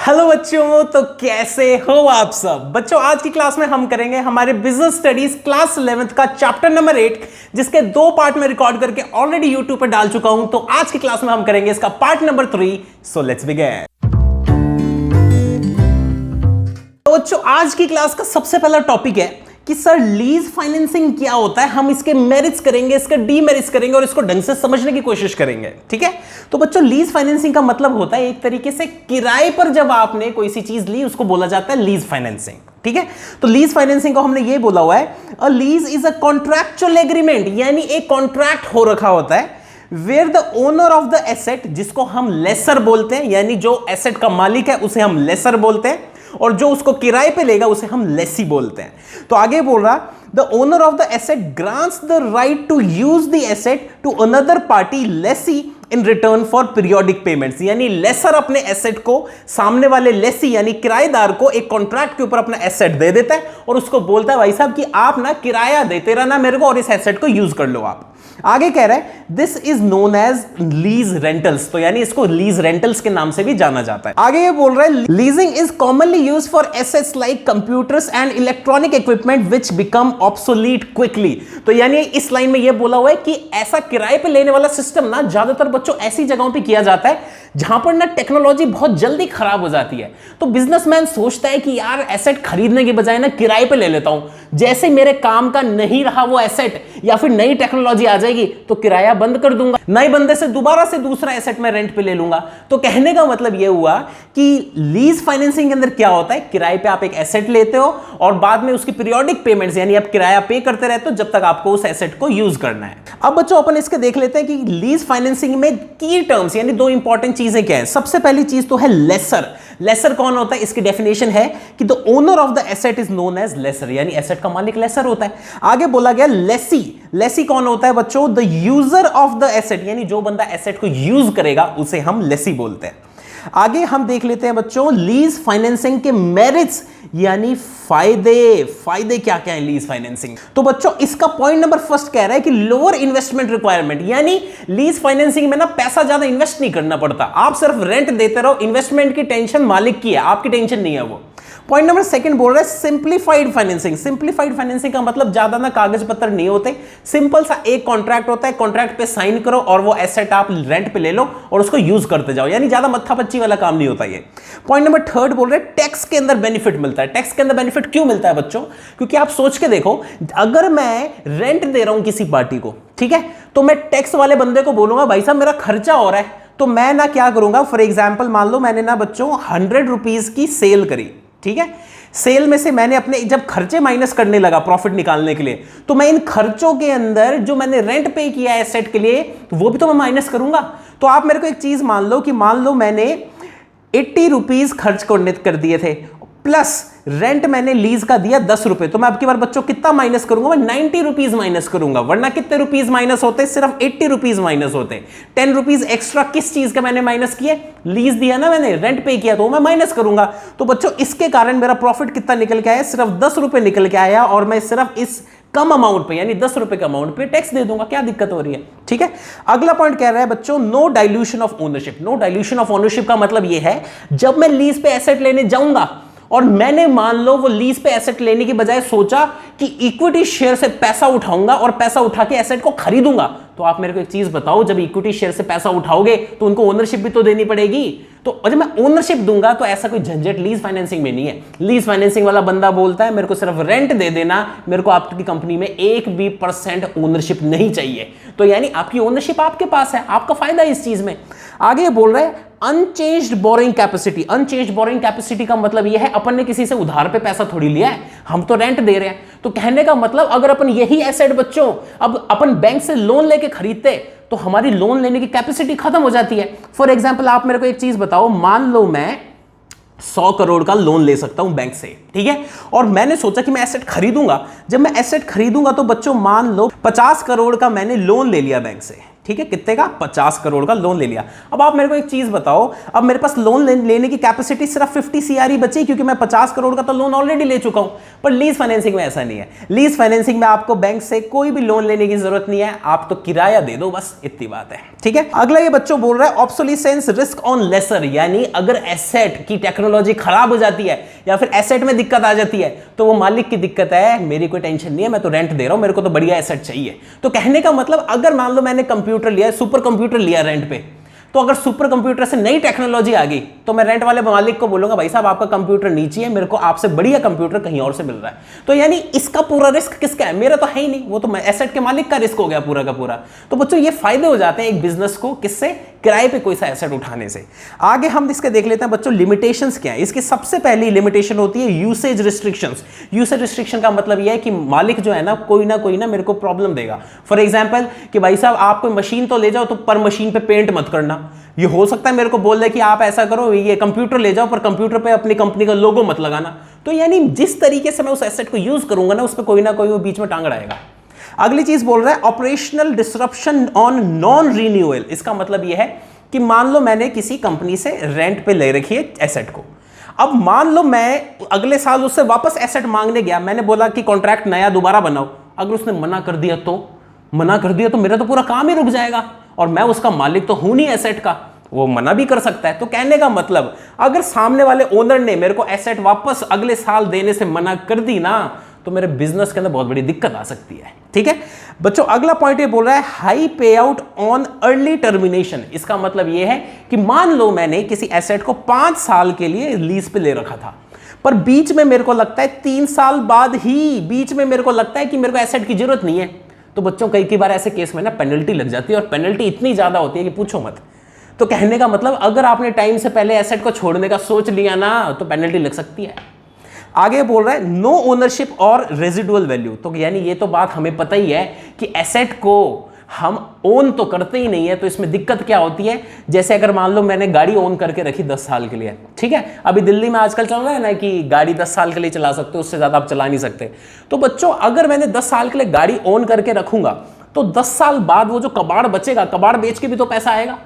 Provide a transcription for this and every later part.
Hello बच्चों, तो कैसे हो आप सब बच्चों। आज की क्लास में हम करेंगे हमारे बिजनेस स्टडीज क्लास 11th का चैप्टर नंबर 8, जिसके 2 पार्ट में रिकॉर्ड करके ऑलरेडी यूट्यूब पर डाल चुका हूं। तो आज की क्लास में हम करेंगे इसका part number 3। So let's begin. तो बच्चों, आज की क्लास का सबसे पहला टॉपिक है कि सर लीज फाइनेंसिंग क्या होता है। हम इसके मेरिट्स करेंगे, इसके डीमेरिट्स करेंगे और इसको ढंग से समझने की कोशिश करेंगे। ठीक है। तो बच्चों, लीज फाइनेंसिंग का मतलब होता है एक तरीके से किराए पर जब आपने कोई सी चीज ली उसको बोला जाता है लीज फाइनेंसिंग। ठीक है। तो लीज फाइनेंसिंग को हमने ये बोला हुआ है, a lease is a contractual agreement, यानी एक कॉन्ट्रैक्ट हो रखा होता है where the owner of the asset, जिसको हम लेसर बोलते हैं, यानी जो एसेट का मालिक है उसे हम लेसर बोलते हैं, और जो उसको किराए पे लेगा उसे हम लेसी बोलते हैं। तो आगे बोल रहा, the owner of the asset grants the right to use the asset to another party lessee in return for periodic payments, यानी लेसर अपने एसेट को सामने वाले लेसी यानी किराएदार को एक कॉन्ट्रैक्ट के ऊपर अपना एसेट दे देता है और उसको बोलता है भाई साहब कि आप ना किराया देते रहना मेरे को और इस एसेट को यूज कर लो आप। आगे कह रहा है this is known as lease rentals, तो यानी इसको लीज रेंटल्स के नाम से भी जाना जाता है। आगे ये बोल रहा है leasing is commonly used for assets like computers and electronic equipment which become obsolete quickly. तो यानी इस लाइन में ये बोला हुआ है कि ऐसा किराए पे लेने वाला सिस्टम ना ज्यादातर बच्चों ऐसी जगहों पे किया जाता है जहां पर ना टेक्नोलॉजी बहुत जल्दी खराब हो जाती है। तो बिजनेसमैन सोचता है कि यार एसेट खरीदने के बजाय ना किराए पे ले लेता हूं, जैसे मेरे काम का नहीं रहा वो एसेट या फिर नई टेक्नोलॉजी आ जाएगी तो किराया बंद कर दूंगा, नए बंदे से दोबारा से दूसरा एसेट में रेंट पे ले लूंगा। तो कहने का मतलब यह हुआ कि लीज फाइनेंसिंग के अंदर क्या होता है, किराए पे आप एक एसेट लेते हो और बाद में उसकी पीरियोडिक पेमेंट्स यानी आप किराया पे करते रहते हो जब तक आपको उस एसेट को यूज करना है। अब बच्चों अपन इसके देख लेते हैं कि लीज फाइनेंसिंग में की टर्म्स यानी 2 इंपॉर्टेंट चीजें क्या है। सबसे पहली चीज तो है लेसर। लेसर कौन होता है, इसकी डेफिनेशन है कि the owner of the asset is known as lessor, यानी एसेट का मालिक लेसर होता है। आगे बोला गया लेसी। लेसी कौन होता है बच्चों, the user of the asset, यानी जो बंदा एसेट को यूज करेगा उसे हम लेसी बोलते हैं। आगे हम देख लेते हैं बच्चों लीज फाइनेंसिंग के मेरिट्स यानी फायदे क्या क्या है लीज फाइनेंसिंग। तो बच्चों इसका पॉइंट नंबर फर्स्ट कह रहा है कि लोअर इन्वेस्टमेंट रिक्वायरमेंट, यानी लीज फाइनेंसिंग में ना पैसा ज्यादा इन्वेस्ट नहीं करना पड़ता, आप सिर्फ रेंट देते रहो, इन्वेस्टमेंट की टेंशन मालिक की है, आपकी टेंशन नहीं है वो। पॉइंट नंबर सेकंड बोल रहा है सिंप्लीफाइड फाइनेंसिंग। सिंप्लीफाइड फाइनेंसिंग का मतलब ज्यादा ना कागज पत्र नहीं होते, सिंपल सा एक कॉन्ट्रैक्ट होता है, कॉन्ट्रैक्ट पे साइन करो और वो एसेट आप रेंट पे ले लो और उसको यूज करते जाओ, यानी ज्यादा मत्थापच्ची वाला काम नहीं होता ये। पॉइंट नंबर थर्ड बोल रहे हैं टैक्स के अंदर बेनिफिट मिलता है। टैक्स के अंदर बेनिफिट क्यों मिलता है बच्चों, क्योंकि आप सोच के देखो, अगर मैं रेंट दे रहा हूं किसी पार्टी को, ठीक है, तो मैं टैक्स वाले बंदे को बोलूंगा भाई साहब मेरा खर्चा हो रहा है, तो मैं ना क्या करूंगा, फॉर एग्जाम्पल मान लो मैंने ना बच्चों 100 रुपीज की सेल करी, ठीक है, सेल में से मैंने अपने जब खर्चे माइनस करने लगा प्रॉफिट निकालने के लिए, तो मैं इन खर्चों के अंदर जो मैंने रेंट पे किया एसेट के लिए वो भी तो मैं माइनस करूंगा। तो आप मेरे को एक चीज मान लो कि मान लो मैंने 80 रुपीज खर्च कर दिए थे, प्लस रेंट मैंने लीज का दिया 10 रुपए, तो मैं अब की बार बच्चों कितना माइनस करूंगा, मैं 90 रुपीज माइनस करूंगा, वरना कितने रुपीज माइनस होते, सिर्फ 80 रुपीज माइनस होते। 10 रुपीज एक्स्ट्रा किस चीज का मैंने माइनस किया, लीज दिया ना मैंने, रेंट पे किया, तो मैं माइनस करूंगा। तो बच्चों इसके कारण मेरा प्रॉफिट कितना निकल के आया, सिर्फ 10 रुपए निकल के आया, और मैं सिर्फ इस कम अमाउंट पे यानी 10 रुपए के अमाउंट पे टैक्स दे दूंगा, क्या दिक्कत हो रही है। ठीक है। अगला पॉइंट कह रहा है बच्चों no dilution of ownership. No dilution of ownership का मतलब यह है जब मैं लीज पे एसेट लेने जाऊंगा और मैंने मान लो वो लीज पे एसेट लेने की बजाय सोचा कि इक्विटी शेयर से पैसा उठाऊंगा और पैसा उठा के एसेट को खरीदूंगा, तो आप मेरे को एक चीज बताओ, जब इक्विटी शेयर से पैसा उठाओगे तो उनको ओनरशिप भी तो देनी पड़ेगी, तो जब मैं ओनरशिप दूंगा तो ऐसा कोई झंझट लीज फाइनेंसिंग में नहीं है। लीज फाइनेंसिंग वाला बंदा बोलता है मेरे को सिर्फ रेंट दे देना, मेरे को आपकी कंपनी में 1% ओनरशिप नहीं चाहिए, तो यानी आपकी ओनरशिप आपके पास है, आपका फायदा है इस चीज में। आगे बोल रहे हैं unchanged boring capacity. Unchanged boring capacity का मतलब यह है अपन ने किसी से उधार पे पैसा थोड़ी लिया है, हम तो रेंट दे रहे हैं। तो कहने का मतलब अगर अपन यही एसेट बच्चों अब अपन बैंक से लोन लेके खरीदते तो हमारी लोन लेने की कैपेसिटी खत्म हो जाती है। फॉर एग्जांपल आप मेरे को एक चीज बताओ, मान लो मैं 100 करोड़ का लोन ले सकता हूं बैंक से, ठीक है, और मैंने सोचा कि मैं एसेट खरीदूंगा। जब मैं एसेट खरीदूंगा तो बच्चों मान लो 50 करोड़ का मैंने लोन ले लिया बैंक से, ठीक है, कितने का? 50 करोड़ का लोन ले लिया। अब आप मेरे को एक चीज बताओ, अब मेरे पास लोन लेने की कैपेसिटी सिर्फ 50 CR ही बची, क्योंकि मैं 50 करोड़ का तो लोन ऑलरेडी ले चुका हूं। पर लीज फाइनेंसिंग में ऐसा नहीं है। लीज फाइनेंसिंग में आपको बैंक से कोई भी लोन लेने की जरूरत नहीं है, आप तो किराया दे दो, बस इतनी बात है। ठीक है, अगला ये बच्चों बोल रहा है ऑब्सोलीसेंस रिस्क ऑन लेसर, यानी अगर एसेट की टेक्नोलॉजी खराब हो जाती है या फिर एसेट में दिक्कत आ जाती है तो वो मालिक की दिक्कत है, मेरी कोई टेंशन नहीं है, मैं तो रेंट दे रहा हूं, मेरे को तो बढ़िया एसेट चाहिए। तो कहने का मतलब अगर मान लो मैंने कंप्यूटर लिया, सुपर कंप्यूटर लिया रेंट पे, तो अगर सुपर कंप्यूटर से नई टेक्नोलॉजी आ गई तो मैं रेंट वाले मालिक को बोलूंगा भाई साहब आपका कंप्यूटर नीचे है, मेरे को आपसे बढ़िया कंप्यूटर कहीं और से मिल रहा है। तो यानी इसका पूरा रिस्क किसका है? मेरा तो है ही नहीं, वो तो एसेट के मालिक का रिस्क हो गया पूरा का पूरा। तो बच्चों ये फायदे हो जाते हैं एक बिजनेस को, किससे? किराए पे कोई सा एसेट उठाने से। आगे हम इसके देख लेते हैं बच्चों लिमिटेशंस क्या है। इसकी सबसे पहली लिमिटेशन होती है यूसेज रिस्ट्रिक्शंस। यूसेज रिस्ट्रिक्शन का मतलब यह है कि मालिक जो है ना कोई ना मेरे को प्रॉब्लम देगा। फॉर एग्जांपल कि भाई साहब आप कोई मशीन तो ले जाओ तो पर मशीन पे पेंट मत करना। ये हो सकता है मेरे को बोल दे कि आप ऐसा करो, ये कंप्यूटर ले जाओ पर कंप्यूटर पे अपनी कंपनी का लोगो मत लगाना। तो यानी जिस तरीके से मैं उस एसेट को यूज करूंगा ना उस पर कोई ना कोई वो बीच में टांग अड़ाएगा। अगली चीज बोल रहा है operational disruption on non renewal. इसका मतलब यह है कि मान लो मैंने किसी कंपनी से रेंट पे ले रखी है एसेट को, अब मान लो मैं अगले साल उससे वापस एसेट मांगने गया, मैंने बोला कि कॉन्ट्रैक्ट नया दोबारा बनाओ, अगर उसने मना कर दिया तो मेरा तो पूरा काम ही रुक जाएगा, और मैं उसका मालिक तो हूं नहीं एसेट का, वो मना भी कर सकता है। तो कहने का मतलब अगर सामने वाले ओनर ने मेरे को एसेट वापस अगले साल देने से मना कर दी ना तो मेरे बिजनेस के अंदर बहुत बड़ी दिक्कत आ सकती है। ठीक है बच्चों, अगला पॉइंट ये बोल रहा है हाई पे आउट ऑन अर्ली टर्मिनेशन। इसका मतलब ये है कि मान लो मैंने किसी एसेट को 5 साल के लिए लीज पे ले रखा था, पर बीच में मेरे को लगता है 3 साल बाद ही बीच में मेरे को लगता है कि मेरे को एसेट की जरूरत नहीं है, तो बच्चों कई बार ऐसे केस में ना पेनल्टी लग जाती है, और पेनल्टी इतनी ज्यादा होती है कि पूछो मत। तो कहने का मतलब अगर आपने टाइम से पहले एसेट को छोड़ने का सोच लिया ना तो पेनल्टी लग सकती है। आगे बोल रहा है नो ओनरशिप और रेजिडुअल वैल्यू। तो यानी ये तो बात हमें पता ही है कि एसेट को हम ओन तो करते ही नहीं है, तो इसमें दिक्कत क्या होती है? जैसे अगर मान लो मैंने गाड़ी ओन करके रखी 10 साल के लिए, ठीक है, अभी दिल्ली में आजकल चल रहा है ना कि गाड़ी 10 साल के लिए चला सकते हो, उससे ज्यादा आप चला नहीं सकते। तो बच्चों अगर मैंने 10 साल के लिए गाड़ी ओन करके रखूंगा तो 10 साल बाद वो जो कबाड़ बचेगा, कबाड़ बेच के भी तो पैसा आएगा,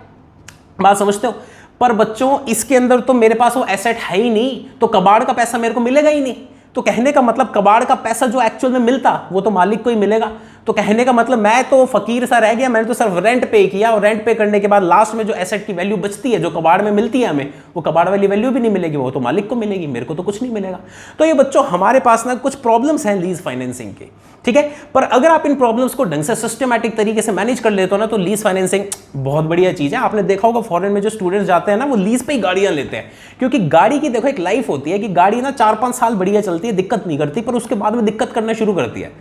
बात समझते हो? पर बच्चों इसके अंदर तो मेरे पास वो एसेट है ही नहीं, तो कबाड़ का पैसा मेरे को मिलेगा ही नहीं। तो कहने का मतलब कबाड़ का पैसा जो एक्चुअल में मिलता वो तो मालिक को ही मिलेगा। तो कहने का मतलब मैं तो फकीर सा रह गया, मैंने तो सिर्फ रेंट पे किया, और रेंट पे करने के बाद लास्ट में जो एसेट की वैल्यू बचती है, जो कबाड़ में मिलती है हमें, वो कबाड़ वाली वैल्यू भी नहीं मिलेगी, वो तो मालिक को मिलेगी, मेरे को तो कुछ नहीं मिलेगा। तो ये बच्चों हमारे पास ना कुछ प्रॉब्लम्स हैं लीज फाइनेंसिंग की, ठीक है, पर अगर आप इन प्रॉब्लम्स को ढंग से सिस्टमैटिक तरीके से मैनेज कर लेते हो ना तो लीज फाइनेंसिंग बहुत बढ़िया चीज है। आपने देखा होगा फॉरेन में जो स्टूडेंट्स जाते हैं ना वो लीज पे ही गाड़ियां लेते हैं, क्योंकि गाड़ी की देखो एक लाइफ होती है कि गाड़ी ना 4-5 साल बढ़िया चलती है, दिक्कत नहीं करती, पर उसके बाद में दिक्कत करना शुरू करती है।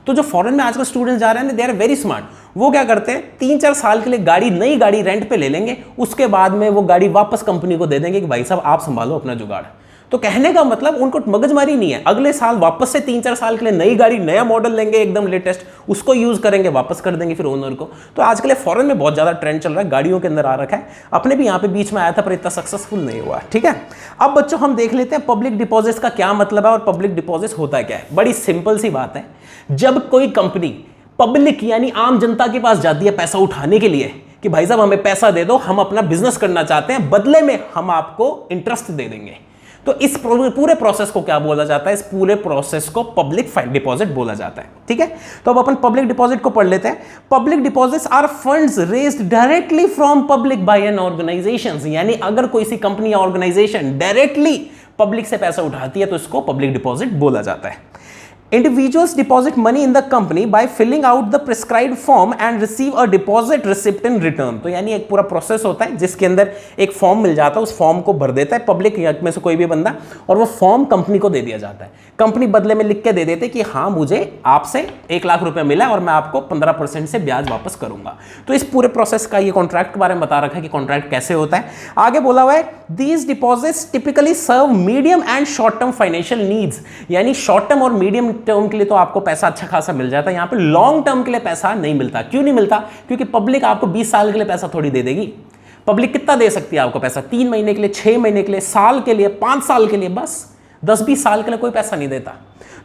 तो जो फॉरेन में आजकल स्टूडेंट्स जा रहे हैं दे आर वेरी स्मार्ट, वो क्या करते हैं 3-4 साल के लिए नई गाड़ी रेंट पे ले लेंगे, उसके बाद में वो गाड़ी वापस कंपनी को दे देंगे कि भाई साहब आप संभालो अपना जुगाड़। तो कहने का मतलब उनको मगजमारी नहीं है, अगले साल वापस से 3-4 साल के लिए नई गाड़ी नया मॉडल लेंगे एकदम लेटेस्ट, उसको यूज करेंगे, वापस कर देंगे फिर ओनर को। तो आजकल फॉरेन में बहुत ज्यादा ट्रेंड चल रहा है, गाड़ियों के अंदर आ रखा है, अपने भी यहाँ पे बीच में आया था पर इतना सक्सेसफुल नहीं हुआ। ठीक है, अब बच्चों हम देख लेते हैं पब्लिक डिपॉजिट्स का क्या मतलब है और पब्लिक डिपॉजिट्स होता क्या है। बड़ी सिंपल सी बात है, जब कोई कंपनी पब्लिक यानी आम जनता के पास जाती है पैसा उठाने के लिए कि भाई साहब हमें पैसा दे दो, हम अपना बिजनेस करना चाहते हैं, बदले में हम आपको इंटरेस्ट दे देंगे, तो इस पूरे प्रोसेस को क्या बोला जाता है? इस पूरे प्रोसेस को पब्लिक डिपॉजिट बोला जाता है। ठीक है, तो अब अपन पब्लिक डिपॉजिट को पढ़ लेते हैं। Public deposits are funds raised directly from public by an organisations, यानी अगर कोई सी कंपनी या ऑर्गेनाइजेशन डायरेक्टली पब्लिक से पैसा उठाती है तो इसको पब्लिक डिपॉजिट बोला जाता है। Individuals deposit money in the company by filling out the prescribed form and receive a deposit receipt in return। तो यानी एक पूरा प्रोसेस होता है जिसके अंदर एक फॉर्म मिल जाता है, उस फॉर्म को भर देता है पब्लिक में से कोई भी बंदा, और वो फॉर्म कंपनी को दे दिया जाता है। कंपनी बदले में लिख के दे देते कि हाँ मुझे आपसे 1 लाख रुपए मिला और मैं आपको 15% से ब्याज वापस करूंगा। तो इस पूरे प्रोसेस का ये कॉन्ट्रैक्ट के बारे में बता रखा है कि कॉन्ट्रैक्ट कैसे होता है। आगे बोला हुआ है these deposits typically serve medium and short term financial needs, यानी शॉर्ट टर्म और मीडियम टर्म के लिए तो आपको पैसा अच्छा खासा मिल जाता है, यहां पे लॉन्ग टर्म के लिए पैसा नहीं मिलता। क्यों नहीं मिलता? क्योंकि पब्लिक आपको 20 साल के लिए पैसा थोड़ी दे देगी। पब्लिक कितना दे सकती है आपको पैसा? 3 महीने के लिए, 6 महीने के लिए, साल के लिए, 5 साल के लिए, बस 10-20 साल के लिए कोई पैसा नहीं देता।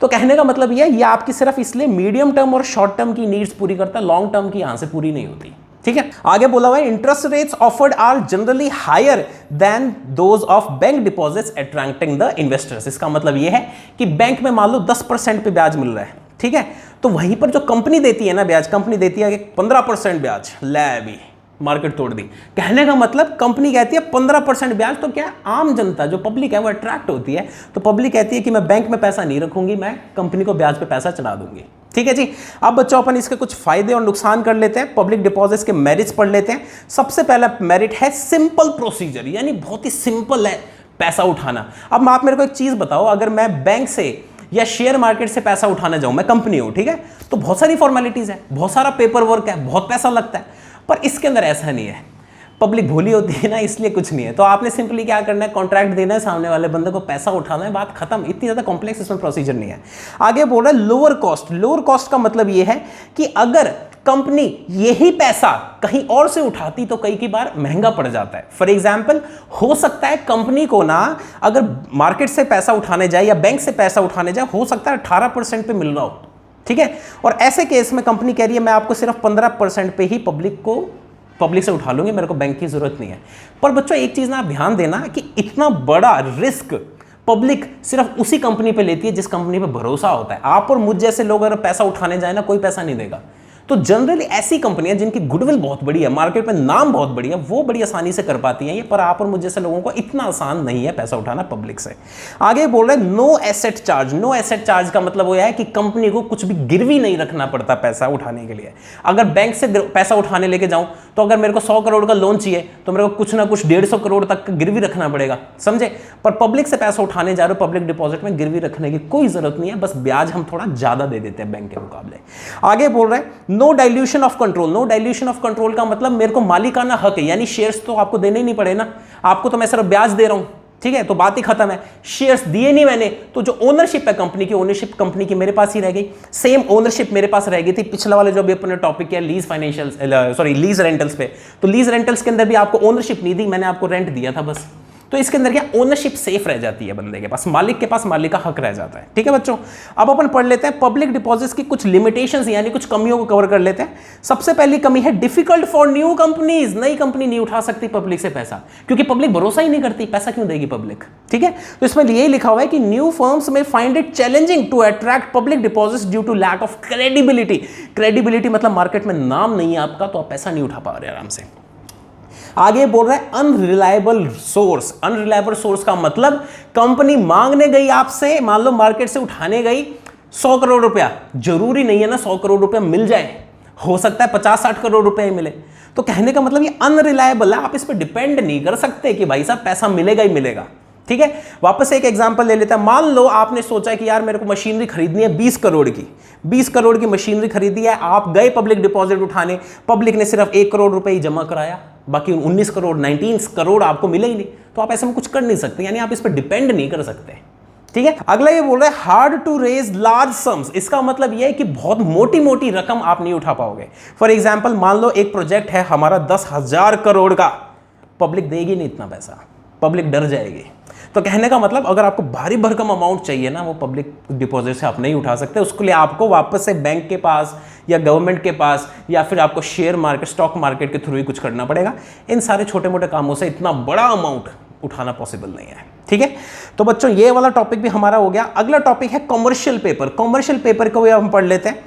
तो कहने का मतलब ये आपकी सिर्फ इसलिए मीडियम टर्म और शॉर्ट टर्म की नीड्स पूरी करता है, लॉन्ग टर्म की यहां से पूरी नहीं होती। ठीक है। आगे बोला हुआ है interest rates offered are generally higher than those of bank deposits attracting the investors. इसका मतलब यह है कि बैंक में मान लो 10% पे ब्याज मिल रहा है, ठीक है, तो वहीं पर जो कंपनी देती है ना ब्याज, कंपनी देती है 15% ब्याज, ले अभी मार्केट तोड़ दी। कहने का मतलब कंपनी कहती है 15% ब्याज, तो क्या आम जनता जो पब्लिक है वो अट्रैक्ट होती है, तो पब्लिक कहती है कि मैं बैंक में पैसा नहीं रखूंगी, मैं कंपनी को ब्याज पे पैसा चढ़ा दूंगी। ठीक है जी। अब बच्चों अपन इसके कुछ फायदे और नुकसान कर लेते हैं, पब्लिक डिपॉजिट्स के मेरिट्स पढ़ लेते हैं। सबसे पहला मेरिट है सिंपल प्रोसीजर, यानी बहुत ही सिंपल है पैसा उठाना। अब आप मेरे को एक चीज बताओ, अगर मैं बैंक से या शेयर मार्केट से पैसा उठाने जाऊं, मैं कंपनी हूं, ठीक है, तो बहुत सारी फॉर्मेलिटीज है, बहुत सारा पेपर वर्क है, बहुत पैसा लगता है, पर इसके अंदर ऐसा नहीं है। पब्लिक भोली होती है ना, इसलिए कुछ नहीं है। तो आपने सिंपली क्या करना है, कॉन्ट्रैक्ट देना है, सामने वाले बंदे को पैसा उठाना है, बात खत्म। इतनी ज्यादा कॉम्प्लेक्स इसमें प्रोसीजर नहीं है। आगे बोल रहा है लोअर कॉस्ट। लोअर कॉस्ट का मतलब यह है कि अगर कंपनी यही पैसा कहीं और से उठाती तो कई की बार महंगा पड़ जाता है। फॉर एग्जाम्पल, हो सकता है कंपनी को ना अगर मार्केट से पैसा उठाने जाए या बैंक से पैसा उठाने जाए, हो सकता है 18% पे मिल रहा हो, ठीक है, और ऐसे केस में कंपनी कह रही है मैं आपको सिर्फ 15% पे ही पब्लिक से उठा लूंगी, मेरे को बैंक की जरूरत नहीं है। पर बच्चों एक चीज ना आप ध्यान देना कि इतना बड़ा रिस्क पब्लिक सिर्फ उसी कंपनी पे लेती है जिस कंपनी पे भरोसा होता है। आप और मुझ जैसे लोग अगर पैसा उठाने जाए ना, कोई पैसा नहीं देगा। तो जनरली ऐसी कंपनियां जिनकी गुडविल बहुत बड़ी है, मार्केट में नाम बहुत बढ़िया, वो बड़ी आसानी से कर पाती हैं ये, पर आप और मुझे जैसे लोगों को इतना आसान नहीं है पैसा उठाना पब्लिक से। आगे बोल रहे हैं no asset charge. No asset charge का मतलब वो है कि कंपनी को कुछ भी गिरवी नहीं रखना पड़ता पैसा उठाने के लिए। अगर बैंक से पैसा उठाने लेके जाऊं तो अगर मेरे को 100 करोड़ का लोन चाहिए तो मेरे को कुछ ना कुछ 150 करोड़ तक का गिरवी रखना पड़ेगा, समझे। पर पब्लिक से पैसा उठाने जा रहे हो, पब्लिक डिपॉजिट में गिरवी रखने की कोई जरूरत नहीं है, बस ब्याज हम थोड़ा ज्यादा दे देते हैं बैंक के मुकाबले। आगे बोल रहे हैं no dilution of control. No dilution of control का मतलब मेरे को मालिकाना हक है, यानी शेयर्स तो आपको देने ही नहीं पड़े ना, आपको तो मैं सिर्फ ब्याज दे रहा हूं, ठीक है, तो बात ही खत्म है। शेयर्स दिए नहीं मैंने, तो जो ओनरशिप है कंपनी की, ओनरशिप कंपनी की मेरे पास ही रह गई। सेम ओनरशिप मेरे पास रह गई थी पिछला वाले जो भी अपने टॉपिक है लीज लीज रेंटल्स पे। तो लीज रेंटल्स के अंदर भी आपको ओनरशिप नहीं दी, मैंने आपको रेंट दिया था बस। तो इसके अंदर क्या ओनरशिप सेफ रह जाती है बंदे के पास, मालिक के पास मालिक का हक रह जाता है। ठीक है बच्चों, अब अपन पढ़ लेते हैं पब्लिक डिपॉजिट्स की कुछ लिमिटेशंस, यानी कुछ कमियों को कवर कर लेते हैं। सबसे पहली कमी है डिफिकल्ट फॉर न्यू कंपनीज। नई कंपनी नहीं उठा सकती पब्लिक से पैसा, क्योंकि पब्लिक भरोसा ही नहीं करती, पैसा क्यों देगी पब्लिक। ठीक है, तो इसमें यही लिखा हुआ है कि न्यू फर्म्स में find it challenging to attract public deposits due to lack of credibility. Credibility मतलब मार्केट में नाम नहीं है आपका, तो आप पैसा नहीं उठा पा रहे आराम से। आगे बोल रहा है अनरिलायबल सोर्स। अनरिलायबल सोर्स का मतलब कंपनी मांगने गई आपसे, मान लो मार्केट से उठाने गई 100 करोड़ रुपया, जरूरी नहीं है ना 100 करोड़ रुपया मिल जाए, हो सकता है 50-60 करोड़ रुपए ही मिले। तो कहने का मतलब ये अनरिलायबल है, आप इस पर डिपेंड नहीं कर सकते कि भाई साहब पैसा मिलेगा ही मिलेगा। ठीक है, वापस एक एग्जांपल ले लेते हैं। मान लो आपने सोचा कि यार मेरे को मशीनरी खरीदनी है 20 करोड़ की, 20 करोड़ की मशीनरी खरीदी है, आप गए पब्लिक डिपॉजिट उठाने, पब्लिक ने सिर्फ 1 करोड़ रुपए ही जमा कराया, बाकी 19 करोड़ 19 करोड़ आपको मिले ही नहीं। तो आप ऐसे में कुछ कर नहीं सकते, यानी आप इस पर डिपेंड नहीं कर सकते। ठीक है, अगला ये बोल रहा है hard to raise large sums. इसका मतलब ये है कि बहुत मोटी मोटी रकम आप नहीं उठा पाओगे। फॉर एग्जाम्पल, मान लो एक प्रोजेक्ट है हमारा 10,000 करोड़ का, पब्लिक देगी नहीं इतना पैसा, पब्लिक डर जाएगी। तो कहने का मतलब अगर आपको भारी भरकम अमाउंट चाहिए ना, वो पब्लिक डिपॉजिट से आप नहीं उठा सकते, उसके लिए आपको वापस से बैंक के पास या गवर्नमेंट के पास या फिर आपको शेयर मार्केट, स्टॉक मार्केट के थ्रू ही कुछ करना पड़ेगा। इन सारे छोटे मोटे कामों से इतना बड़ा अमाउंट उठाना पॉसिबल नहीं है। ठीक है, तो बच्चों ये वाला टॉपिक भी हमारा हो गया। अगला टॉपिक है कॉमर्शियल पेपर। कॉमर्शियल पेपर को भी हम पढ़ लेते हैं।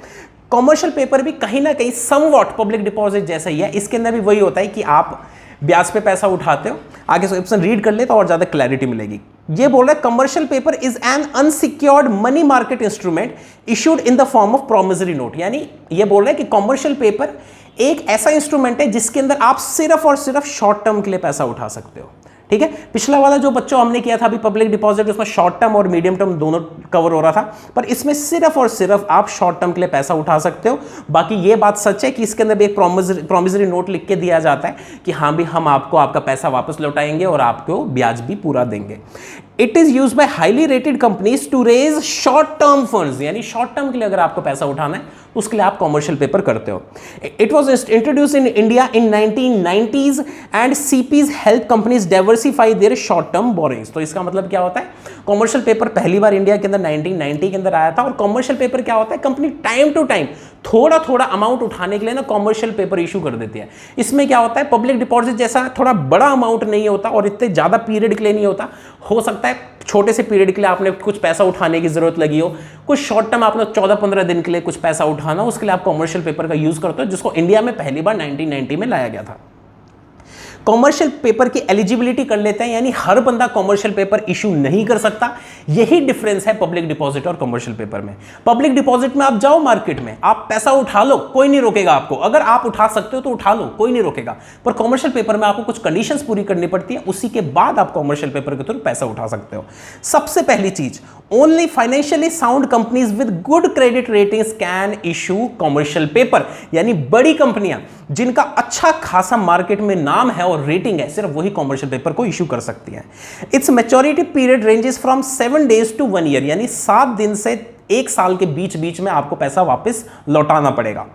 कॉमर्शियल पेपर भी कहीं ना कहीं समवॉट पब्लिक डिपॉजिट जैसा ही है, इसके अंदर भी वही होता है कि आप ब्याज पे पैसा उठाते हो। आगे से ऑप्शन रीड कर ले तो और ज्यादा क्लैरिटी मिलेगी। ये बोल रहा है commercial paper is an unsecured money market instrument issued in the form of promissory note. यानी ये बोल रहा है कि कमर्शियल पेपर एक ऐसा इंस्ट्रूमेंट है जिसके अंदर आप सिर्फ और सिर्फ शॉर्ट टर्म के लिए पैसा उठा सकते हो। ठीक है, पिछला वाला जो बच्चों हमने किया था अभी पब्लिक डिपॉजिट, उसमें शॉर्ट टर्म और मीडियम टर्म दोनों कवर हो रहा था, पर इसमें सिर्फ और सिर्फ आप शॉर्ट टर्म के लिए पैसा उठा सकते हो। बाकी ये बात सच है कि इसके अंदर भी एक प्रोमिसरी नोट लिख के दिया जाता है कि हाँ भी हम आपको आपका पैसा वापस लौटाएंगे और आपको ब्याज भी पूरा देंगे। It is used by highly rated companies to raise short term funds, यानी शॉर्ट टर्म के लिए अगर आपको पैसा उठाना है उसके लिए आप कॉमर्शियल पेपर करते हो। It was introduced in India in 1990s and CPs help companies diversify diversify their short term borrowings. तो इसका मतलब क्या होता है, कॉमर्शियल पेपर पहली बार इंडिया के अंदर 1990 के अंदर आया था। और कॉमर्शियल पेपर क्या होता है, कंपनी टाइम टू टाइम थोड़ा थोड़ा अमाउंट उठाने के लिए ना कॉमर्शियल पेपर इशू कर देती है। इसमें क्या होता है, पब्लिक डिपॉजिट जैसा थोड़ा बड़ा अमाउंट नहीं होता और इतने ज्यादा पीरियड के लिए नहीं होता। हो सकता है छोटे से पीरियड के लिए आपने कुछ पैसा उठाने की जरूरत लगी हो, कुछ शॉर्ट टर्म आपने 14-15 दिन के लिए कुछ पैसा उठाना, उसके लिए आप कॉमर्शियल पेपर का यूज करते हो, जिसको इंडिया में पहली बार 1990 में लाया गया था। कॉमर्शियल पेपर की एलिजिबिलिटी कर लेते हैं, यानी हर बंदा कॉमर्शियल पेपर इशू नहीं कर सकता। यही डिफरेंस है पब्लिक डिपॉजिट और कॉमर्शियल पेपर में। पब्लिक डिपॉजिट में आप जाओ मार्केट में, आप पैसा उठा लो, कोई नहीं रोकेगा आपको। अगर आप उठा सकते हो तो उठा लो, कोई नहीं रोकेगा। पर कॉमर्शियल पेपर में आपको कुछ कंडीशंस पूरी करनी पड़ती है, उसी के बाद आप कॉमर्शियल पेपर के थ्रू पैसा उठा सकते हो। सबसे पहली चीज, only financially sound companies with good credit ratings can issue commercial paper, यानी बड़ी कंपनियां जिनका अच्छा खासा मार्केट में नाम है और रेटिंग है, सिर्फ वही कॉमर्शियल पेपर को इशू कर सकती है। It's maturity period ranges from 7 days to 1 year, यानी 7 दिन से 1 साल के बीच बीच में आपको पैसा वापस लौटाना पड़ेगा।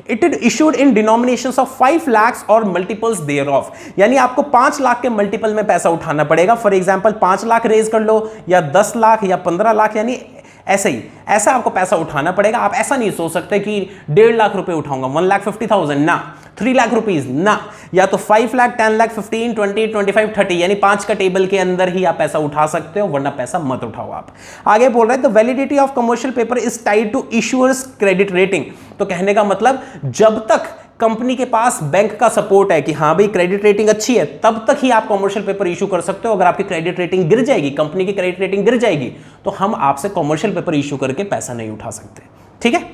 It is issued in denominations of 5 lakhs और मल्टीपल्स देयर ऑफ, यानी आपको 5 लाख के मल्टीपल में पैसा उठाना पड़ेगा। फॉर एग्जांपल 5 लाख रेज कर लो, या 10 लाख या 15 लाख, यानी ऐसा आपको पैसा उठाना पड़ेगा। आप ऐसा नहीं सोच सकते कि 1.5 लाख रुपए उठाऊंगा, 1,50,000 ना, 3 लाख रुपीज ना, या तो 5 लाख, 10 लाख, 15, 20, 25, 30, यानी 5 का टेबल के अंदर ही आप पैसा उठा सकते हो, वरना पैसा मत उठाओ आप। आगे बोल रहे हैं the validity of commercial paper is tied to issuers credit rating. तो कहने का मतलब जब तक कंपनी के पास बैंक का सपोर्ट है कि हाँ भाई क्रेडिट रेटिंग अच्छी है, तब तक ही आप कॉमर्शियल पेपर इशू कर सकते हो। अगर आपकी क्रेडिट रेटिंग गिर जाएगी, कंपनी की क्रेडिट रेटिंग गिर जाएगी, तो हम आपसे कॉमर्शियल पेपर इशू करके पैसा नहीं उठा सकते। ठीक है,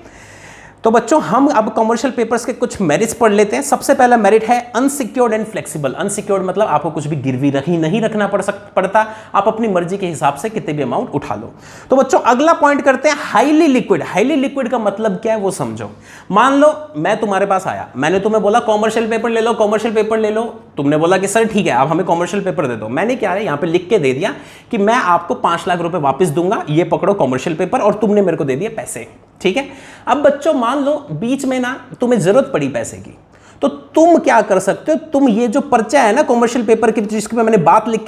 तो बच्चों हम अब कॉमर्शियल पेपर्स के कुछ मेरिट्स पढ़ लेते हैं। सबसे पहला मेरिट है अनसिक्योर्ड एंड फ्लेक्सिबल। अनसिक्योर्ड मतलब आपको कुछ भी गिरवी नहीं रखना पड़ता, आप अपनी मर्जी के हिसाब से कितने भी अमाउंट उठा लो। तो बच्चों अगला पॉइंट करते हैं हाईली लिक्विड। हाईली लिक्विड का मतलब क्या है वो समझो। मान लो मैं तुम्हारे पास आया, मैंने तुम्हें बोला कॉमर्शियल पेपर ले लो, कॉमर्शियल पेपर ले लो। तुमने बोला कि सर ठीक है आप हमें कॉमर्शियल पेपर दे दो। मैंने क्या है यहाँ पे लिख के दे दिया कि मैं आपको 5 लाख रुपए वापस दूंगा, ये पकड़ो कॉमर्शियल पेपर, और तुमने मेरे को दे दिए पैसे। ठीक है, अब बच्चों मान लो बीच में ना तुम्हें जरूरत पड़ी पैसे की, तो तुम क्या कर सकते हो, तुम ये जो पर्चा है ना कॉमर्शियल पेपर की, जिसके मैंने बात लिख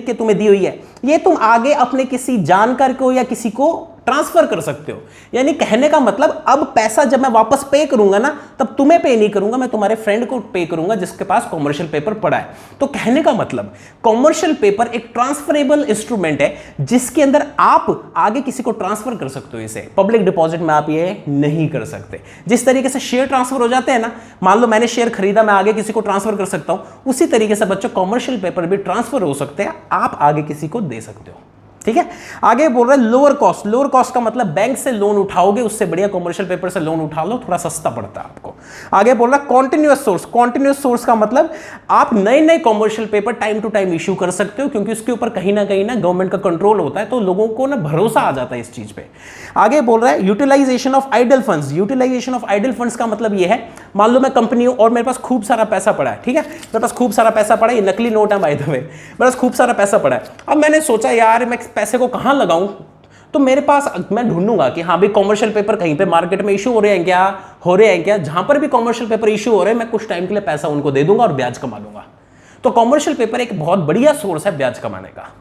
के तुम्हें दी हुई है, ये तुम आगे अपने किसी जानकार को या किसी को ट्रांसफर कर सकते हो। यानी कहने का मतलब अब पैसा जब मैं वापस पे करूंगा ना, तब तुम्हें पे नहीं करूंगा, मैं तुम्हारे फ्रेंड को पे करूंगा जिसके पास कॉमर्शियल पेपर पड़ा है। तो कहने का मतलब कॉमर्शियल पेपर एक ट्रांसफरेबल इंस्ट्रूमेंट है, जिसके अंदर आप आगे किसी को ट्रांसफर कर सकते हो। इसे पब्लिक डिपॉजिट में आप ये नहीं कर सकते। जिस तरीके से शेयर ट्रांसफर हो जाते हैं ना, मान लो मैंने शेयर खरीदा, मैं आगे किसी को ट्रांसफर कर सकता हूं, उसी तरीके से बच्चों कॉमर्शियल पेपर भी ट्रांसफर हो सकते हैं, आप आगे किसी को दे सकते हो। ठीक है, आगे बोल रहा है लोअर कॉस्ट। लोअर कॉस्ट का मतलब बैंक से लोन उठाओगे, उससे बढ़िया कॉमर्शियल पेपर से लोन उठा लो, थोड़ा सस्ता पड़ता है आपको। आगे बोल रहा है कॉन्टिन्यूअस सोर्स। कॉन्टिन्यूअस सोर्स का मतलब आप नए नए commercial paper time to time issue कर सकते हो, क्योंकि उसके ऊपर कहीं ना गवर्नमेंट का कंट्रोल होता है, तो लोगों को ना भरोसा आ जाता है इस चीज पे। आगे बोल रहा है utilization of idle funds. Utilization of idle funds का मतलब यह है, मान लो मैं कंपनी हूं और मेरे पास खूब सारा पैसा पड़ा है। ठीक है, मेरे पास खूब सारा पैसा पड़ा है, ये नकली नोट है बाय द वे, मेरे पास खूब सारा पैसा पड़ा है। अब मैंने सोचा यार मैं पैसे को कहां लगाऊं, तो मेरे पास मैं ढूंढूंगा कि हाँ भाई कॉमर्शियल पेपर कहीं पे मार्केट में इशू हो रहे हैं क्या, जहां पर भी कॉमर्शियल पेपर इशू हो रहे हैं मैं कुछ टाइम के लिए पैसा उनको दे दूंगा और ब्याज कमा लूंगा। तो कॉमर्शियल पेपर एक बहुत बढ़िया सोर्स है ब्याज कमाने का।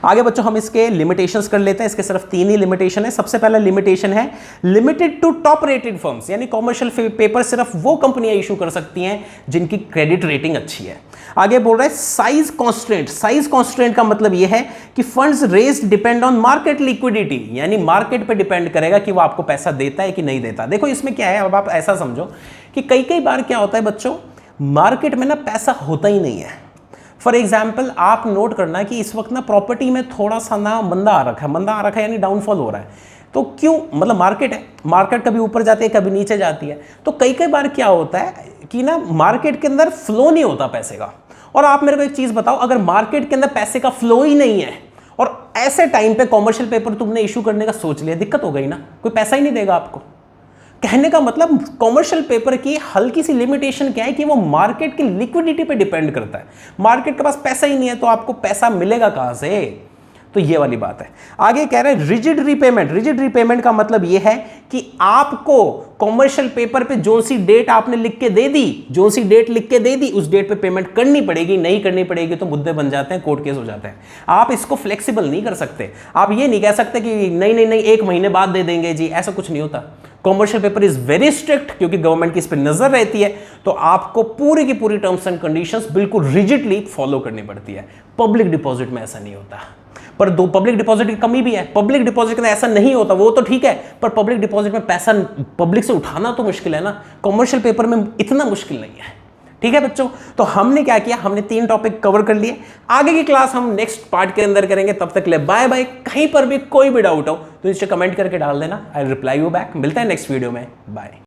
आगे बच्चों हम इसके लिमिटेशंस कर लेते हैं। इसके सिर्फ 3 ही लिमिटेशन है। सबसे पहला लिमिटेशन है limited to top rated firms, यानी कॉमर्शियल पेपर सिर्फ वो कंपनियां इशू कर सकती हैं जिनकी क्रेडिट रेटिंग अच्छी है। आगे बोल रहा है साइज कॉन्स्टेंट। साइज कॉन्स्टेंट का मतलब यह है कि funds raised depend on market liquidity, यानी मार्केट पे डिपेंड करेगा कि वो आपको पैसा देता है कि नहीं देता। देखो इसमें क्या है, अब आप ऐसा समझो कि कई बार क्या होता है बच्चों, मार्केट में ना पैसा होता ही नहीं है। फॉर एग्जाम्पल आप नोट करना कि इस वक्त ना प्रॉपर्टी में थोड़ा सा ना मंदा आ रखा है, यानी डाउनफॉल हो रहा है। तो क्यों, मतलब मार्केट है, मार्केट कभी ऊपर जाती है कभी नीचे जाती है। तो कई बार क्या होता है कि ना मार्केट के अंदर फ्लो नहीं होता पैसे का। और आप मेरे को एक चीज बताओ, अगर मार्केट के अंदर पैसे का फ्लो ही नहीं है और ऐसे टाइम पे कॉमर्शियल पेपर तुमने इशू करने का सोच लिया, दिक्कत हो गई ना, कोई पैसा ही नहीं देगा आपको। कहने का मतलब कॉमर्शियल पेपर की हल्की सी लिमिटेशन क्या है कि वो मार्केट की लिक्विडिटी पे डिपेंड करता है। मार्केट के पास पैसा ही नहीं है तो आपको पैसा मिलेगा कहां से। तो ये वाली बात है। आगे कह रहे हैं रिजिड रीपेमेंट। रिजिड रीपेमेंट का मतलब ये है कि आपको कॉमर्शियल पेपर पे जो सी डेट आपने लिख के दे दी, जो सी डेट लिख के दे दी, उस डेट पे पेमेंट करनी पड़ेगी। नहीं करनी पड़ेगी तो मुद्दे बन जाते हैं, कोर्ट केस हो जाते हैं। आप इसको फ्लेक्सिबल नहीं कर सकते। आप ये नहीं कह सकते कि नहीं नहीं नहीं 1 महीने बाद दे देंगे जी, ऐसा कुछ नहीं होता। Commercial paper is very strict, क्योंकि गवर्नमेंट की इस पर नजर रहती है, तो आपको पूरी की पूरी टर्म्स एंड कंडीशंस बिल्कुल रिजिडली फॉलो करनी पड़ती है। पब्लिक डिपॉजिट में ऐसा नहीं होता। पर दो पब्लिक डिपॉजिट की कमी भी है। पब्लिक डिपॉजिट में ऐसा नहीं होता, वो तो ठीक है, पर पब्लिक डिपॉजिट में पैसा पब्लिक से उठाना तो मुश्किल है ना। कॉमर्शियल पेपर में इतना मुश्किल नहीं है। ठीक है बच्चों, तो हमने क्या किया, हमने 3 टॉपिक कवर कर लिए। आगे की क्लास हम नेक्स्ट पार्ट के अंदर करेंगे। तब तक ले बाय बाय। कहीं पर भी कोई भी डाउट हो तो नीचे कमेंट करके डाल देना, आई रिप्लाई यू बैक। मिलते हैं नेक्स्ट वीडियो में, बाय।